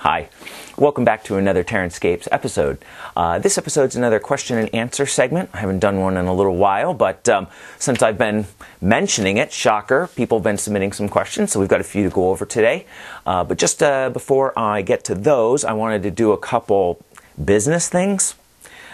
Hi, welcome back to another TerranScapes episode. This episode's another question and answer segment. I haven't done one in a little while, but since I've been mentioning it, shocker, people have been submitting some questions, so we've got a few to go over today. But just before I get to those, I wanted to do a couple business things.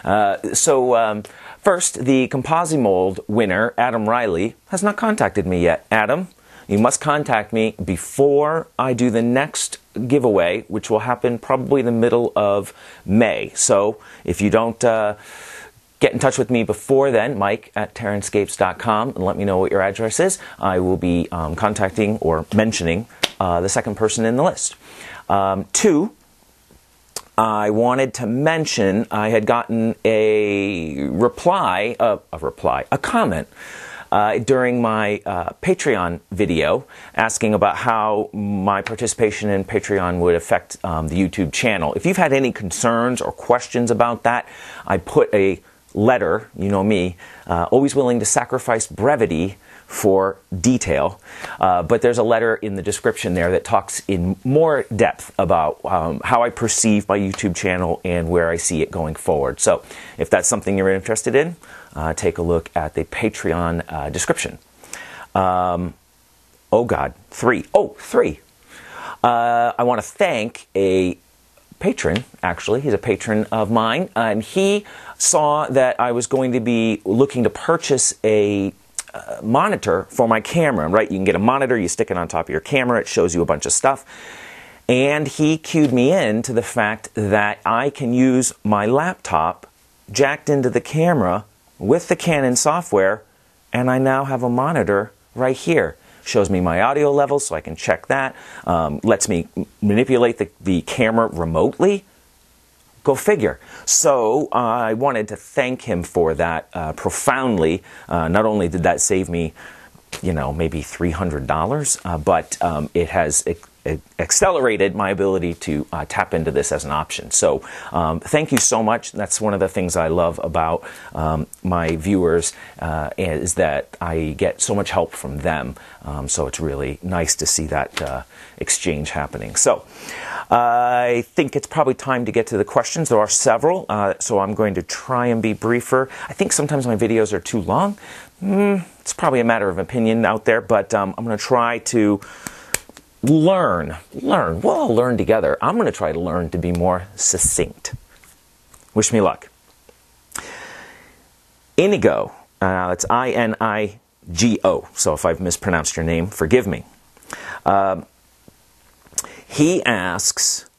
First, the Composimold winner, Adam Riley, has not contacted me yet. Adam, you must contact me before I do the next giveaway, which will happen probably the middle of May. So if you don't get in touch with me before then, Mike at TerranScapes.com, and let me know what your address is, I will be contacting or mentioning the second person in the list. Two, I wanted to mention I had gotten a comment during my Patreon video asking about how my participation in Patreon would affect the YouTube channel. If you've had any concerns or questions about that, I put a letter, you know me, always willing to sacrifice brevity for detail, but there's a letter in the description there that talks in more depth about how I perceive my YouTube channel and where I see it going forward. So if that's something you're interested in, take a look at the Patreon description. Three. I want to thank a patron, actually. He's a patron of mine, and he saw that I was going to be looking to purchase a monitor for my camera, right? You can get a monitor, you stick it on top of your camera, it shows you a bunch of stuff. And he cued me in to the fact that I can use my laptop jacked into the camera with the Canon software, and I now have a monitor right here. Shows me my audio levels so I can check that. Lets me manipulate the camera remotely. Go figure. So I wanted to thank him for that profoundly. Not only did that save me, maybe $300, but it has accelerated my ability to tap into this as an option. So thank you so much. That's one of the things I love about my viewers is that I get so much help from them. So it's really nice to see that exchange happening. So I think it's probably time to get to the questions. There are several, so I'm going to try and be briefer. I think sometimes my videos are too long. It's probably a matter of opinion out there, but I'm going to try to learn. We'll all learn together. I'm going to try to learn to be more succinct. Wish me luck. Inigo. It's I-N-I-G-O. So if I've mispronounced your name, forgive me. He asks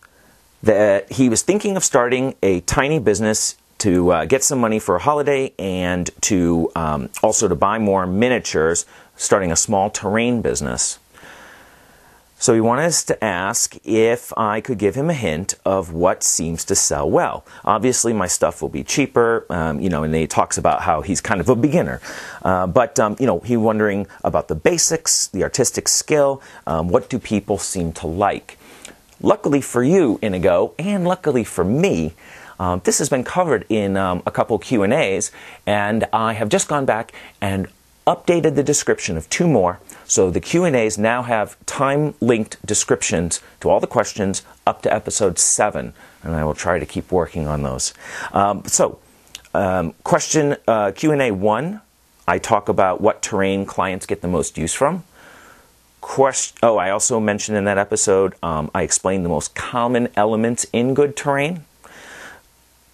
that he was thinking of starting a tiny business to get some money for a holiday and to also to buy more miniatures, starting a small terrain business. So he wanted us to ask if I could give him a hint of what seems to sell well. Obviously, my stuff will be cheaper, and he talks about how he's kind of a beginner. But he's wondering about the basics, the artistic skill, what do people seem to like. Luckily for you, Inigo, and luckily for me, this has been covered in a couple Q&As, and I have just gone back and updated the description of 2 more. So the Q&As now have time-linked descriptions to all the questions up to episode 7, and I will try to keep working on those. Question Q&A 1, I talk about what terrain clients get the most use from. I also mentioned in that episode, I explained the most common elements in good terrain.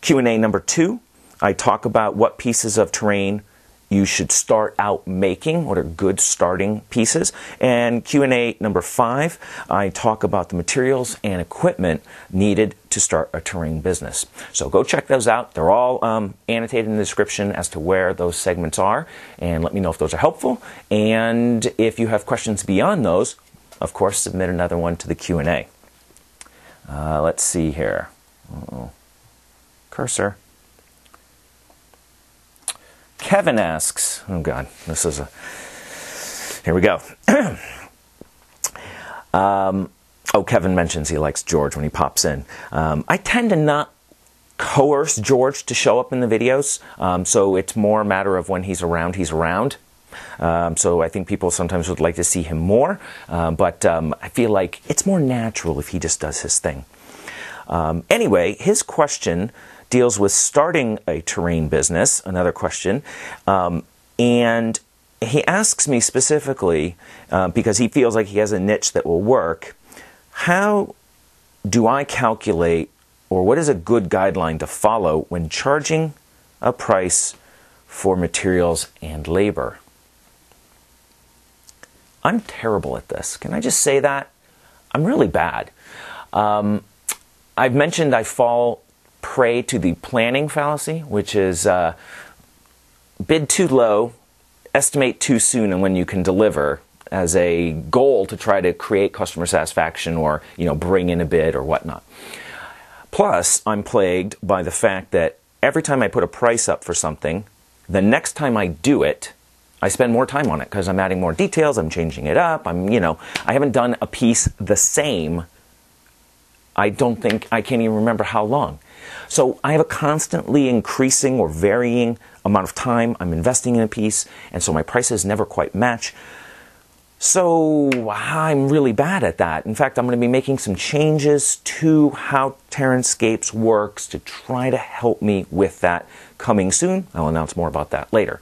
Q&A number 2, I talk about what pieces of terrain you should start out making, what are good starting pieces. And Q&A number 5, I talk about the materials and equipment needed to start a terrain business. So go check those out. They're all annotated in the description as to where those segments are, and let me know if those are helpful. And if you have questions beyond those, of course, submit another one to the Q&A. Let's see here. Cursor. Kevin asks, oh God, here we go. Kevin mentions he likes George when he pops in. I tend to not coerce George to show up in the videos, so it's more a matter of when he's around, he's around. So I think people sometimes would like to see him more, but I feel like it's more natural if he just does his thing. Anyway, his question deals with starting a terrain business, another question, and he asks me specifically, because he feels like he has a niche that will work, how do I calculate, or what is a good guideline to follow when charging a price for materials and labor? I'm terrible at this. Can I just say that? I'm really bad. I've mentioned I fall prey to the planning fallacy, which is bid too low, estimate too soon and when you can deliver, as a goal to try to create customer satisfaction or, bring in a bid or whatnot. Plus, I'm plagued by the fact that every time I put a price up for something, the next time I do it, I spend more time on it because I'm adding more details, I'm changing it up, I haven't done a piece the same. I can't even remember how long. So I have a constantly increasing or varying amount of time I'm investing in a piece, and so my prices never quite match. So I'm really bad at that. In fact, I'm going to be making some changes to how TerranScapes works to try to help me with that coming soon. I'll announce more about that later.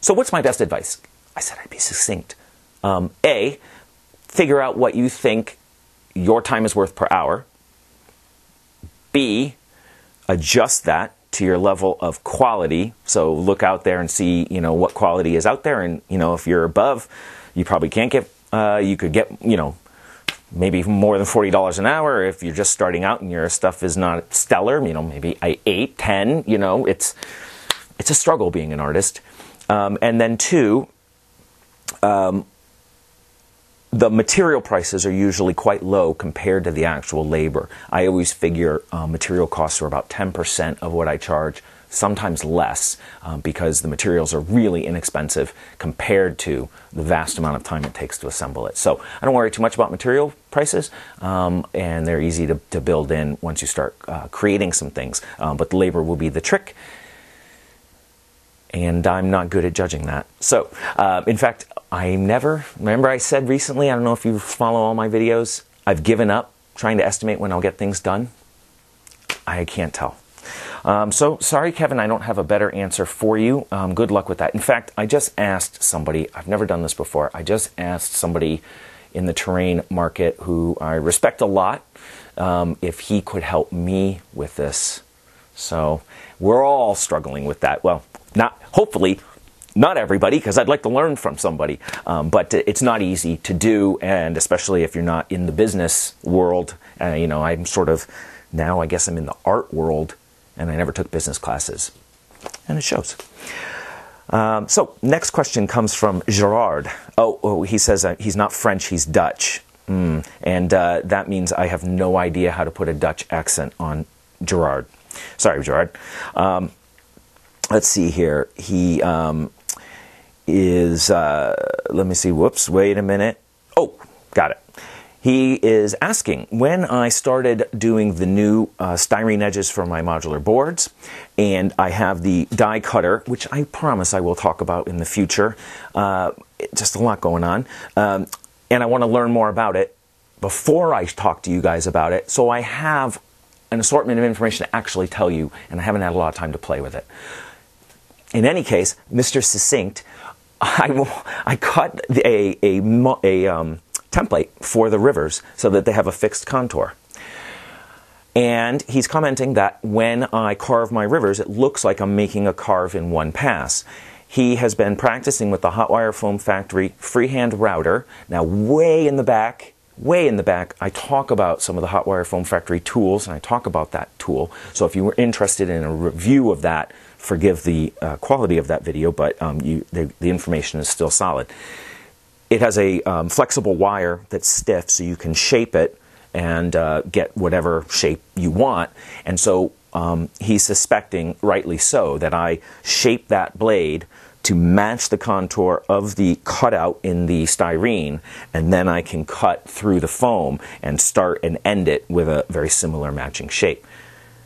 So what's my best advice? I said I'd be succinct. A, figure out what you think your time is worth per hour. B, adjust that to your level of quality. So look out there and see, what quality is out there. And, if you're above, you probably can't get, you could get, maybe more than $40 an hour. If you're just starting out and your stuff is not stellar, maybe 8, 10, it's a struggle being an artist. And then two, the material prices are usually quite low compared to the actual labor. I always figure material costs are about 10% of what I charge, sometimes less, because the materials are really inexpensive compared to the vast amount of time it takes to assemble it. So I don't worry too much about material prices, and they're easy to build in once you start creating some things. But the labor will be the trick, and I'm not good at judging that. So, in fact, remember I said recently, I don't know if you follow all my videos, I've given up trying to estimate when I'll get things done. I can't tell. So, sorry, Kevin, I don't have a better answer for you. Good luck with that. In fact, I just asked somebody, I've never done this before, I just asked somebody in the terrain market who I respect a lot, if he could help me with this. So, we're all struggling with that. Well, hopefully, not everybody, because I'd like to learn from somebody, but it's not easy to do, and especially if you're not in the business world. I'm sort of, now I guess I'm in the art world, and I never took business classes, and it shows. So, next question comes from Gerard. He says he's not French, he's Dutch, and that means I have no idea how to put a Dutch accent on Gerard. Sorry, Gerard. Let's see here. He is, let me see, whoops, wait a minute. Oh, got it. He is asking, when I started doing the new styrene edges for my modular boards, and I have the die cutter, which I promise I will talk about in the future, just a lot going on, and I want to learn more about it before I talk to you guys about it, so I have an assortment of information to actually tell you, and I haven't had a lot of time to play with it. In any case, Mr. Succinct, I cut a template for the rivers so that they have a fixed contour. And he's commenting that when I carve my rivers, it looks like I'm making a carve in one pass. He has been practicing with the Hotwire Foam Factory Freehand Router. Now, way in the back, I talk about some of the Hotwire Foam Factory tools, and I talk about that tool. So if you were interested in a review of that, forgive the quality of that video, but the information is still solid. It has a flexible wire that's stiff, so you can shape it and get whatever shape you want. And so he's suspecting, rightly so, that I shape that blade to match the contour of the cutout in the styrene, and then I can cut through the foam and start and end it with a very similar matching shape.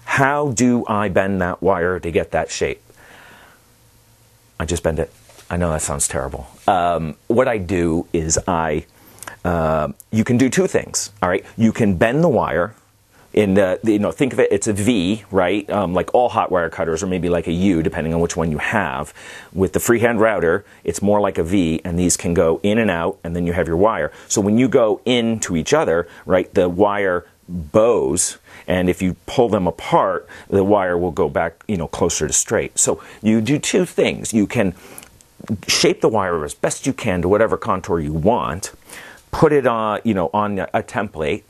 How do I bend that wire to get that shape? I just bend it. I know that sounds terrible. What I do is you can do two things, all right? You can bend the wire think of it, it's a V, right? Like all hot wire cutters, or maybe like a U, depending on which one you have. With the freehand router, it's more like a V, and these can go in and out, and then you have your wire. So when you go into each other, right, the wire bows, and if you pull them apart, the wire will go back, closer to straight. So you do two things. You can shape the wire as best you can to whatever contour you want, put it on, on a template.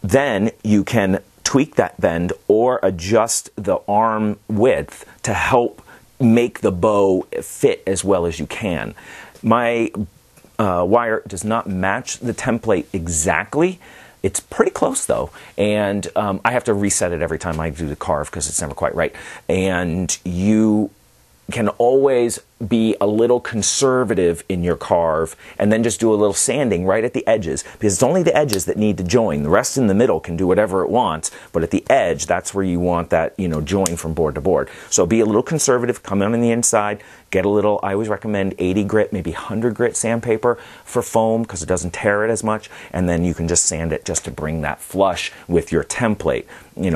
Then you can tweak that bend or adjust the arm width to help make the bow fit as well as you can. My wire does not match the template exactly. It's pretty close though, and I have to reset it every time I do the carve because it's never quite right. And you can always be a little conservative in your carve and then just do a little sanding right at the edges, because it's only the edges that need to join. The rest in the middle can do whatever it wants, but at the edge, that's where you want that, join from board to board. So be a little conservative, come in on the inside, get a little, I always recommend 80 grit, maybe 100 grit sandpaper for foam because it doesn't tear it as much, and then you can just sand it just to bring that flush with your template.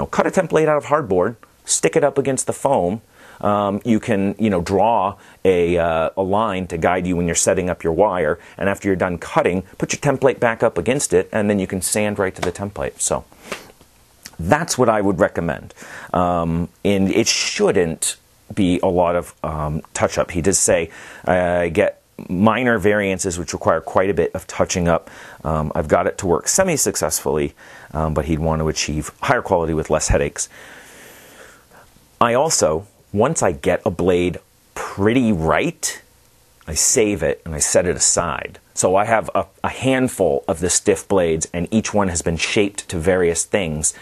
Cut a template out of hardboard, stick it up against the foam. You can, draw a line to guide you when you're setting up your wire, and after you're done cutting, put your template back up against it, and then you can sand right to the template. So that's what I would recommend. And it shouldn't be a lot of touch-up. He does say, get minor variances which require quite a bit of touching up. I've got it to work semi-successfully, but he'd want to achieve higher quality with less headaches. I also, once I get a blade pretty right, I save it and I set it aside. So I have a handful of the stiff blades, and each one has been shaped to various things,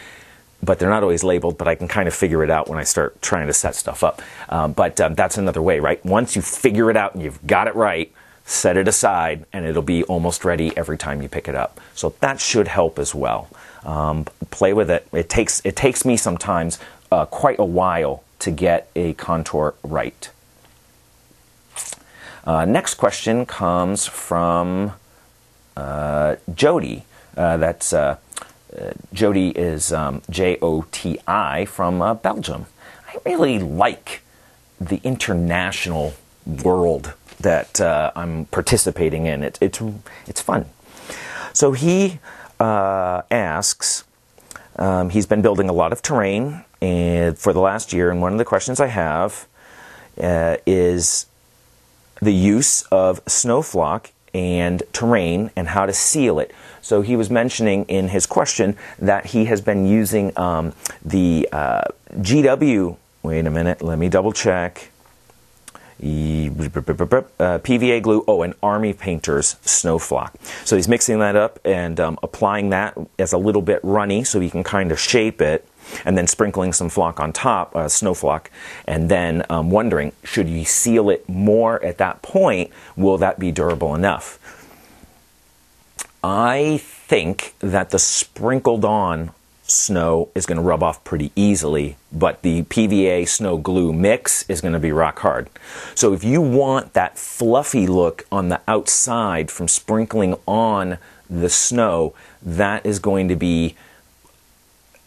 but they're not always labeled, but I can kind of figure it out when I start trying to set stuff up. But that's another way, right? Once you figure it out and you've got it right, set it aside, and it'll be almost ready every time you pick it up. So that should help as well. Play with it. It takes me sometimes quite a while to get a contour right. Next question comes from Jody. Jody is Joti from Belgium. I really like the international world that I'm participating in. It's fun. So he asks, he's been building a lot of terrain for the last year, and one of the questions I have is the use of snow flock and terrain and how to seal it. So he was mentioning in his question that he has been using the GW, wait a minute, let me double check, PVA glue, an Army Painter's snow flock. So he's mixing that up and applying that as a little bit runny so he can kind of shape it, and then sprinkling some flock on top, snow flock, and then wondering, should you seal it more at that point? Will that be durable enough? I think that the sprinkled on snow is going to rub off pretty easily, but the PVA snow glue mix is going to be rock hard. So if you want that fluffy look on the outside from sprinkling on the snow, that is going to be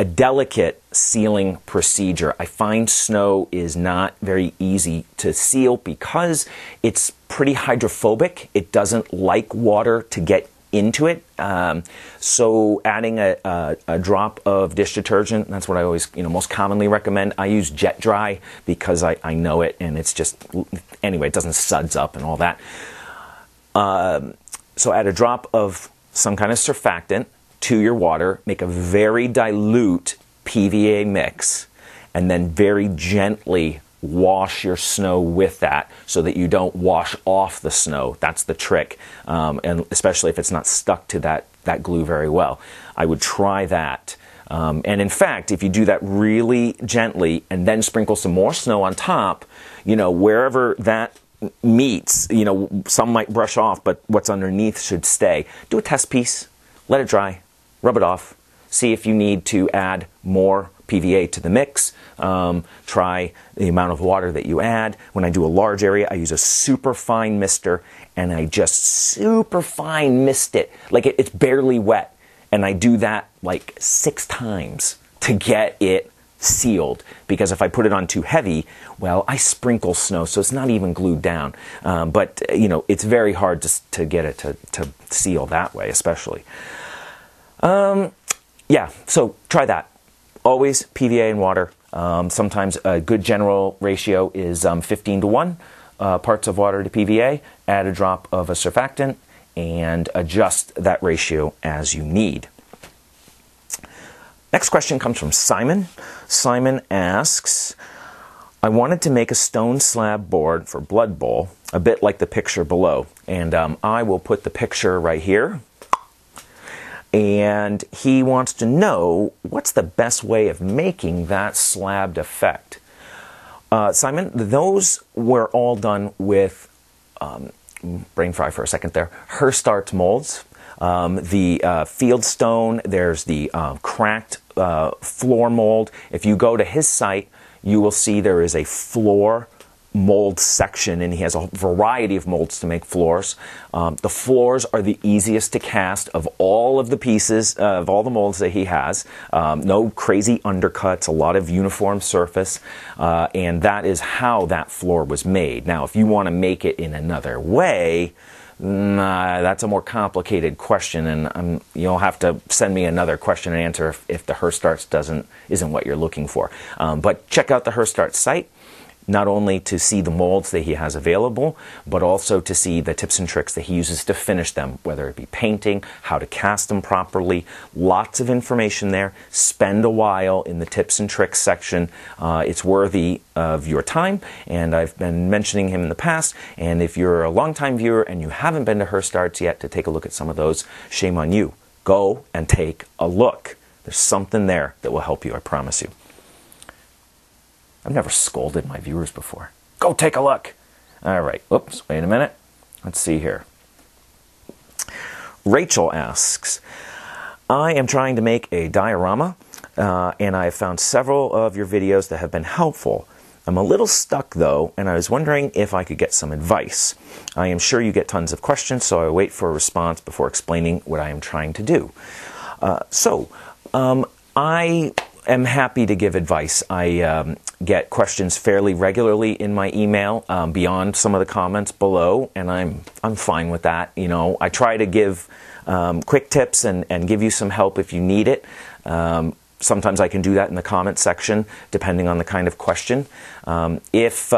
a delicate sealing procedure. I find snow is not very easy to seal because it's pretty hydrophobic. It doesn't like water to get into it. So adding a drop of dish detergent, that's what I always, most commonly recommend. I use Jet Dry because I know it, and it's just, anyway, it doesn't suds up and all that. So add a drop of some kind of surfactant to your water, make a very dilute PVA mix, and then very gently wash your snow with that so that you don't wash off the snow. That's the trick, and especially if it's not stuck to that glue very well. I would try that. And in fact, if you do that really gently and then sprinkle some more snow on top, wherever that meets, some might brush off, but what's underneath should stay. Do a test piece, let it dry, rub it off, see if you need to add more PVA to the mix. Try the amount of water that you add. When I do a large area, I use a super fine mister, and I just super fine mist it. Like it's barely wet. And I do that like 6 times to get it sealed, because if I put it on too heavy, well, I sprinkle snow, so it's not even glued down. But you know, it's very hard to get it to seal that way, especially. Yeah, so try that. Always PVA and water. Sometimes a good general ratio is 15:1 parts of water to PVA. Add a drop of a surfactant and adjust that ratio as you need. Next question comes from Simon. Simon asks, I wanted to make a stone slab board for Blood Bowl, a bit like the picture below. And I will put the picture right here. And he wants to know, what's the best way of making that slabbed effect? Simon, those were all done with, brain fry for a second there, Herstart molds. The Fieldstone, there's the cracked floor mold. If you go to his site, you will see there is a floor mold section, and he has a variety of molds to make floors. The floors are the easiest to cast of all of the pieces, of all the molds that he has. No crazy undercuts, a lot of uniform surface, and that is how that floor was made. Now, if you want to make it in another way, that's a more complicated question, and you'll have to send me another question and answer if the Herstart isn't what you're looking for. But check out the Herstart site, not only to see the molds that he has available, but also to see the tips and tricks that he uses to finish them, whether it be painting, how to cast them properly. Lots of information there. Spend a while in the tips and tricks section. It's worthy of your time, and I've been mentioning him in the past. And if you're a longtime viewer and you haven't been to Herstarts yet to take a look at some of those, shame on you. Go and take a look. There's something there that will help you, I promise you. I've never scolded my viewers before. Go take a look. All right. Oops, wait a minute. Let's see here. Rachel asks, I am trying to make a diorama, and I have found several of your videos that have been helpful. I'm a little stuck, though, and I was wondering if I could get some advice. I am sure you get tons of questions, so I wait for a response before explaining what I am trying to do. I am happy to give advice. I get questions fairly regularly in my email, beyond some of the comments below, and I'm fine with that. You know, I try to give quick tips and give you some help if you need it. Sometimes I can do that in the comment section, depending on the kind of question. If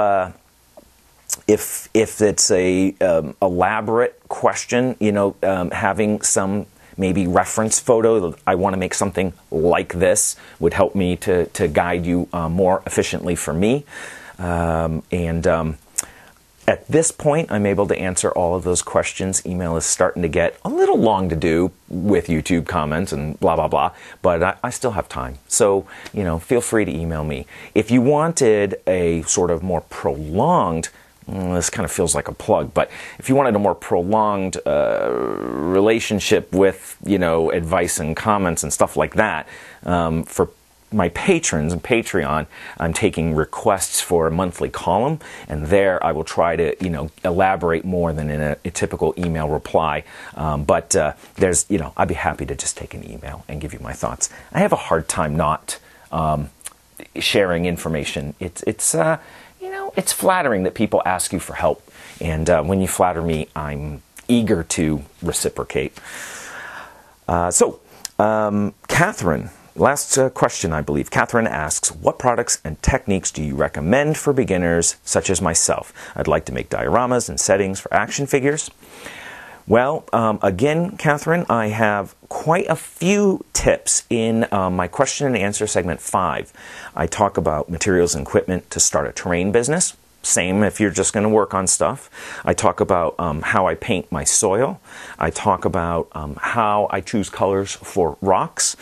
it's a elaborate question, you know, having some maybe reference photo, I want to make something like this, would help me to guide you more efficiently for me. At this point, I'm able to answer all of those questions. Email is starting to get a little long to do with YouTube comments and blah, blah, blah, but I still have time. So, you know, feel free to email me. If you wanted a sort of more prolonged, this kind of feels like a plug, but if you wanted a more prolonged relationship with, you know, advice and comments and stuff like that, for my patrons and Patreon, I'm taking requests for a monthly column, and there I will try to, you know, elaborate more than in a typical email reply. But there's, you know, I'd be happy to just take an email and give you my thoughts. I have a hard time not sharing information. It's you know, it's flattering that people ask you for help, and when you flatter me, I'm eager to reciprocate. Catherine, last question, I believe. Catherine asks, what products and techniques do you recommend for beginners, such as myself? I'd like to make dioramas and settings for action figures. Well, again, Catherine, I have quite a few tips in my question and answer segment 5. I talk about materials and equipment to start a terrain business. Same if you're just going to work on stuff. I talk about how I paint my soil. I talk about how I choose colors for rocks.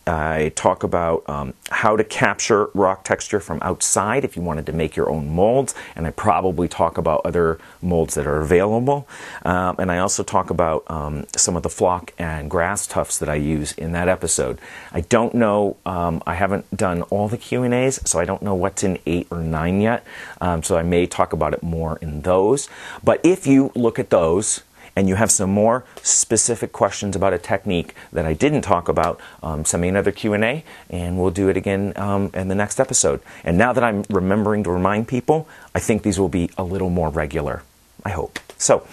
I talk about how to capture rock texture from outside if you wanted to make your own molds, and I probably talk about other molds that are available. And I also talk about some of the flock and grass tufts that I use in that episode. I don't know, I haven't done all the Q&As, so I don't know what's in 8 or 9 yet, so I may talk about it more in those. But if you look at those, and you have some more specific questions about a technique that I didn't talk about, send me another Q&A, and we'll do it again in the next episode. And now that I'm remembering to remind people, I think these will be a little more regular. I hope. So,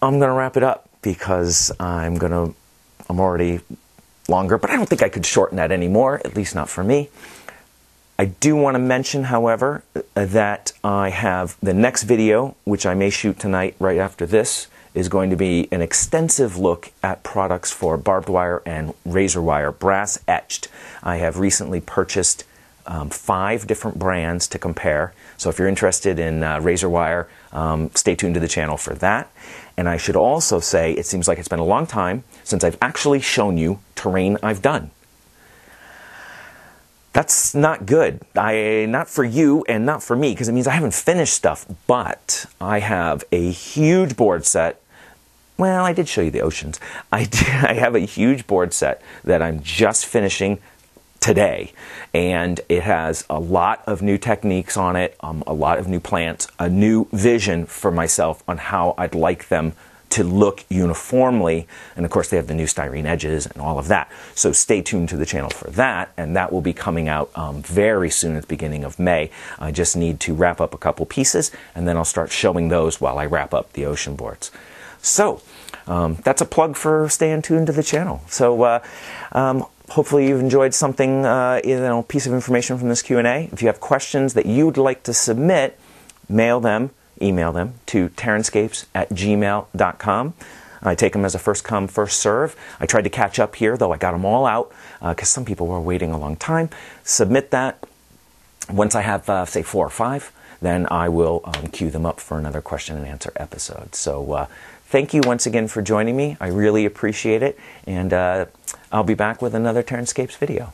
I'm going to wrap it up because I'm already longer, but I don't think I could shorten that anymore, at least not for me. I do want to mention, however, that I have the next video, which I may shoot tonight right after this, is going to be an extensive look at products for barbed wire and razor wire, brass etched. I have recently purchased 5 different brands to compare. So if you're interested in razor wire, stay tuned to the channel for that. And I should also say, it seems like it's been a long time since I've actually shown you terrain I've done. That's not good. Not for you and not for me, because it means I haven't finished stuff. But I have a huge board set. Well, I did show you the oceans. I have a huge board set that I'm just finishing today, and it has a lot of new techniques on it, a lot of new plants, a new vision for myself on how I'd like them to look uniformly, and of course they have the new styrene edges and all of that. So stay tuned to the channel for that, and that will be coming out very soon at the beginning of May. I just need to wrap up a couple pieces, and then I'll start showing those while I wrap up the ocean boards. So that's a plug for staying tuned to the channel. So hopefully you've enjoyed something, piece of information from this Q&A. If you have questions that you'd like to submit, email them to TerranScapes@gmail.com. I take them as a first come, first serve. I tried to catch up here, though I got them all out because some people were waiting a long time. Submit that. Once I have, say, 4 or 5, then I will queue them up for another question and answer episode. So thank you once again for joining me. I really appreciate it. And I'll be back with another TerranScapes video.